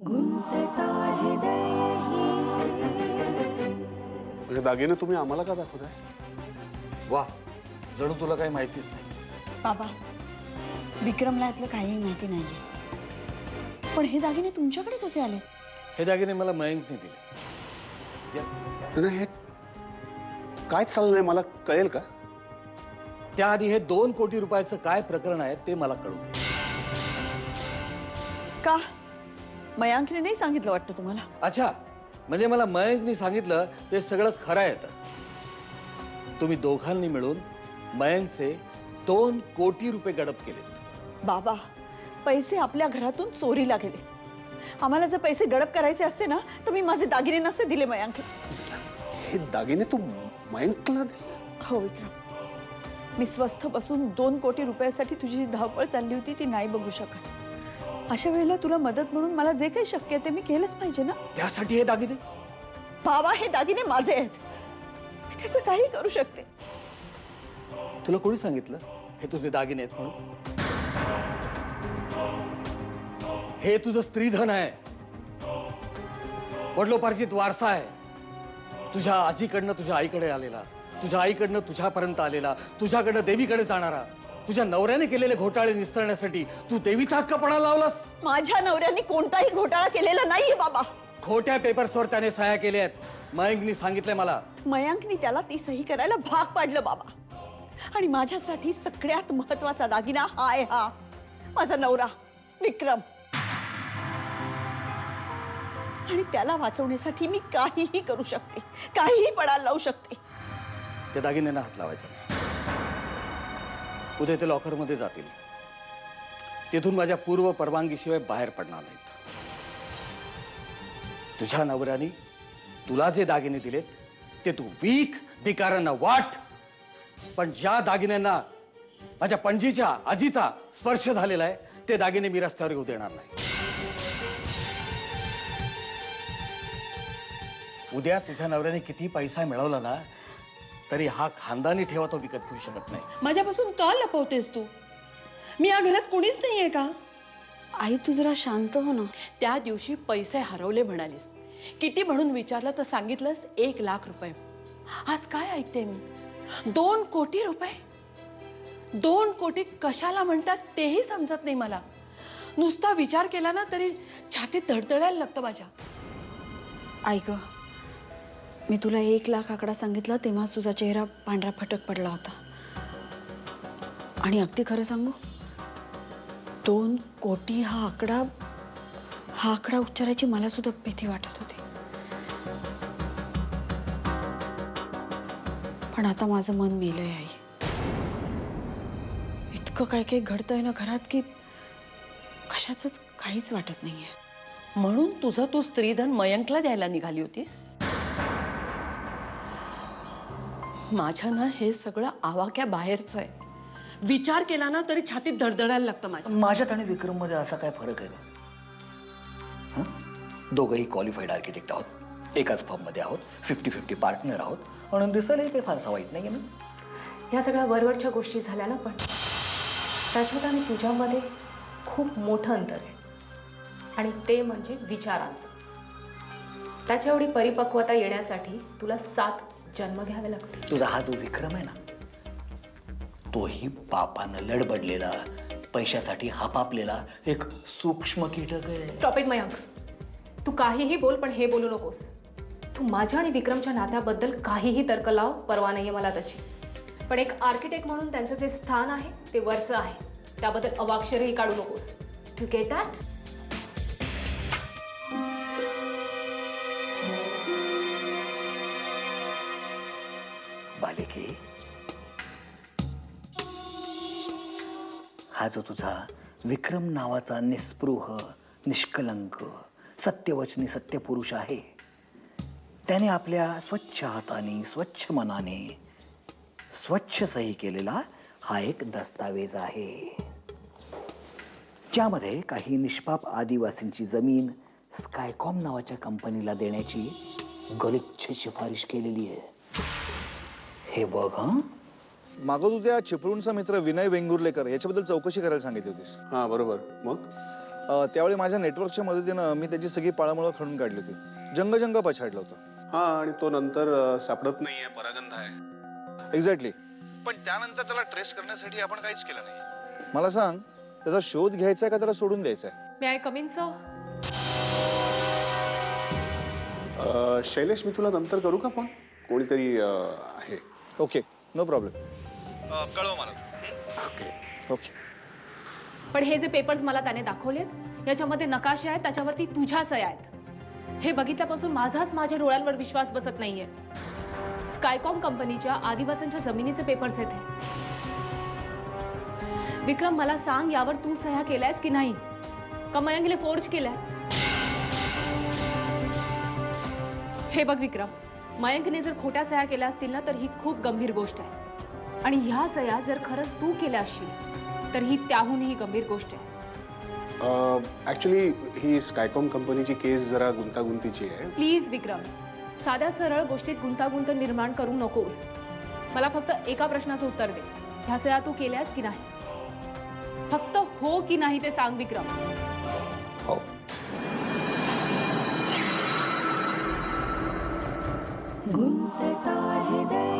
म्हणजे दागिने तुम्ही आम्हाला का दाखवताय? वा, जणू तुला काही माहितीच नाही. बाबा, विक्रमला यातलं काहीही माहिती नाहीये. पण हे दागिने तुमच्याकडे कसे आले? हे दागिने मला मयंकने दिले. या. नाही, हे काय चाललंय मला कळेल का? त्याआधी हे 2 कोटी रुपयाचं काय प्रकरण आहे ते मला कळू दे. का मयांकने नाही सांगितलं वाटतं तुम्हाला? अच्छा, म्हणजे मला मयंकनी सांगितलं ते सगळं खरं आहे. तर तुम्ही दोघांनी मिळून मयंकचे 2 कोटी रुपये गडप केले. बाबा, पैसे आपल्या घरातून चोरीला गेले. आम्हाला जर पैसे गडप करायचे असते ना तर मी माझे दागिने नसते दिले मयांकला. हे दागिने तू मयंकला दिले? हो विक्रम, मी स्वस्थ बसून 2 कोटी रुपयासाठी तुझी जी धावपळ चालली होती ती नाही बघू शकत. अशा वेळेला तुला मदत म्हणून मला जे काही शक्य आहे ते मी केलंच पाहिजे ना. त्यासाठी हे दागिने? बाबा, हे दागिने माझे आहेत. मी त्याचं काही करू शकते. तुला कोणी सांगितलं हे तुझे दागिने आहेत म्हणून? हे तुझं स्त्रीधन आहे, वडिलोपार्जित वारसा आहे. तुझ्या आजीकडनं तुझ्या आईकडे आलेला, तुझ्या आईकडनं तुझ्यापर्यंत आलेला, तुझ्याकडनं देवीकडे जाणारा. तुझ्या नवऱ्याने केलेले घोटाळे निसरण्यासाठी तू देवीचा हक्क पणाला लावलास. माझ्या नवऱ्याने कोणताही घोटाळा केलेला नाहीये बाबा. खोट्या पेपर्सवर त्याने सह्या केल्या आहेत. मयंकनी सांगितलंय मला. मयांकनी त्याला ती सही करायला भाग पाडलं बाबा. आणि माझ्यासाठी सगळ्यात महत्वाचा दागिना हा आहे, हा माझा नवरा विक्रम. आणि त्याला वाचवण्यासाठी मी काहीही करू शकते, काहीही पणाला लावू शकते. त्या दागिन्यांना हात लावायचा. उद्या ते लॉकरमध्ये जातील. तिथून माझ्या पूर्व परवानगीशिवाय बाहेर पडणार नाहीत. तुझ्या नवऱ्याने तुला जे दागिने दिलेत ते तू वीक भिकाऱ्यांना वाट. पण ज्या दागिन्यांना माझ्या पणजीच्या आजीचा स्पर्श झालेला आहे ते दागिने मी रस्त्यावर येऊ देणार नाही. उद्या तुझ्या नवऱ्याने किती पैसा मिळवला ना तरी हा खानदानी ठेवा तो विकत घेऊ शकत नाही. माझ्यापासून का लपवतेस तू? मी या घरात कोणीच नाहीये का? आई, तू जरा शांत हो ना. त्या दिवशी पैसे हरवले म्हणालीस. किती म्हणून विचारलं तर सांगितलंस 1 लाख रुपये. आज काय ऐकते मी? 2 कोटी रुपये? 2 कोटी कशाला म्हणतात तेही समजत नाही मला. नुसता विचार केला ना तरी छातीत धडधडायला लागतं माझ्या. ऐक, मी तुला 1 लाख आकडा सांगितला तेव्हा तुझा चेहरा पांढरा फटक पडला होता. आणि अगदी खरं सांगू, 2 कोटी हा आकडा उच्चारायची मला सुद्धा भीती वाटत होती. पण आता माझं मन मेलंय आई. इतकं काय काय घडतंय ना घरात की कशाचंच काहीच वाटत नाहीये. म्हणून तुझं तू स्त्रीधन मयंकला द्यायला निघाली होतीस? माझ्या ना हे सगळं आवाक्या बाहेरचं आहे. विचार केला ना तरी छातीत धडधडायला लागतं माझ्या. माझ्यात आणि विक्रम मध्ये असा काय फरक आहे का? दोघंही क्वालिफाईड आर्किटेक्ट आहोत, एकाच फर्म मध्ये आहोत, 50-50 पार्टनर आहोत, म्हणून दिसायला ते फारसा वाईट नाहीये ना. ह्या सगळ्या वरवरच्या गोष्टी झाल्या ना, पण त्याच्यात आणि तुझ्यामध्ये खूप मोठं अंतर आहे. आणि ते म्हणजे विचारांचं. त्याच्या एवढी परिपक्वता येण्यासाठी तुला 7 जन्म घ्यावे लागतील. तुझा हा जो विक्रम आहे ना तोही पापानं लडबडलेला, पैशासाठी हापापलेला एक सूक्ष्म कीटक आहे. Stop it Mayank. तू काहीही बोल पण हे बोलू नकोस. तू माझ्या आणि विक्रमच्या नात्याबद्दल काहीही तर्क लाव, परवा नाहीये मला त्याची. पण एक आर्किटेक्ट म्हणून त्यांचं जे स्थान आहे ते वरचं आहे. त्याबद्दल अवाक्षरही काढू नकोस. To get that? बालिके, हा जो तुझा विक्रम नावाचा निस्पृह, निष्कलंक, सत्यवचनी सत्यपुरुष आहे त्याने आपल्या स्वच्छ हाताने, स्वच्छ मनाने, स्वच्छ सही केलेला हा एक दस्तावेज आहे, ज्यामध्ये काही निष्पाप आदिवासींची जमीन स्कायकॉम नावाच्या कंपनीला देण्याची गलिच्छ शिफारिश केलेली आहे. हे बघ. मागं तू त्या चिपळूणचा मित्र विनय वेंगुर्लेकर याच्याबद्दल चौकशी करायला सांगितली होतीस. हा बरोबर. मग त्यावेळी माझ्या नेटवर्कच्या मदतीनं मी त्याची सगळी पाळंमुळं खणून काढली होती. जंग पछाडलं होतं. हा, आणि तो नंतर सापडत नाहीये, परागंध आहे. एक्झॅक्टली. पण त्यानंतर त्याला ट्रेस करण्यासाठी आपण काहीच केलं नाही. मला सांग, त्याचा शोध घ्यायचा आहे का त्याला सोडून द्यायचा आहे? मी I come in sir? Shailesh, मी तुला नंतर करू का फोन? कोणीतरी आहे. Okay, no problem. कळव मला. ओके. ओके. पण हे जे पेपर्स मला त्याने दाखवलेत याच्यामध्ये नकाशे आहेत, त्याच्यावरती तुझ्या सह्या आहेत. हे बघितल्यापासून माझाच माझ्या डोळ्यांवर विश्वास बसत नाहीये. स्कायकॉम कंपनीच्या आदिवासींच्या जमिनीचे पेपर्स आहेत हे. विक्रम, मला सांग, यावर तू सह्या केल्यास की नाही, का मयंकने फोर्ज केलाय? हे बघ विक्रम, मयंकने जर खोट्या सह्या केल्या असतील ना तर ही खूप गंभीर गोष्ट आहे. आणि ह्या सह्या जर खरंच तू केल्या असशील तर ही त्याहूनही गंभीर गोष्ट आहे. ऍक्च्युली ही स्कायकॉम कंपनीची केस जरा गुंतागुंतीची आहे. प्लीज विक्रम, साध्या सरळ गोष्टीत गुंतागुंत निर्माण करू नकोस. मला फक्त एका प्रश्नाचं उत्तर दे. ह्या सह्या तू केल्यास की नाही? फक्त हो की नाही ते सांग विक्रम. हो. गुंतता हृदय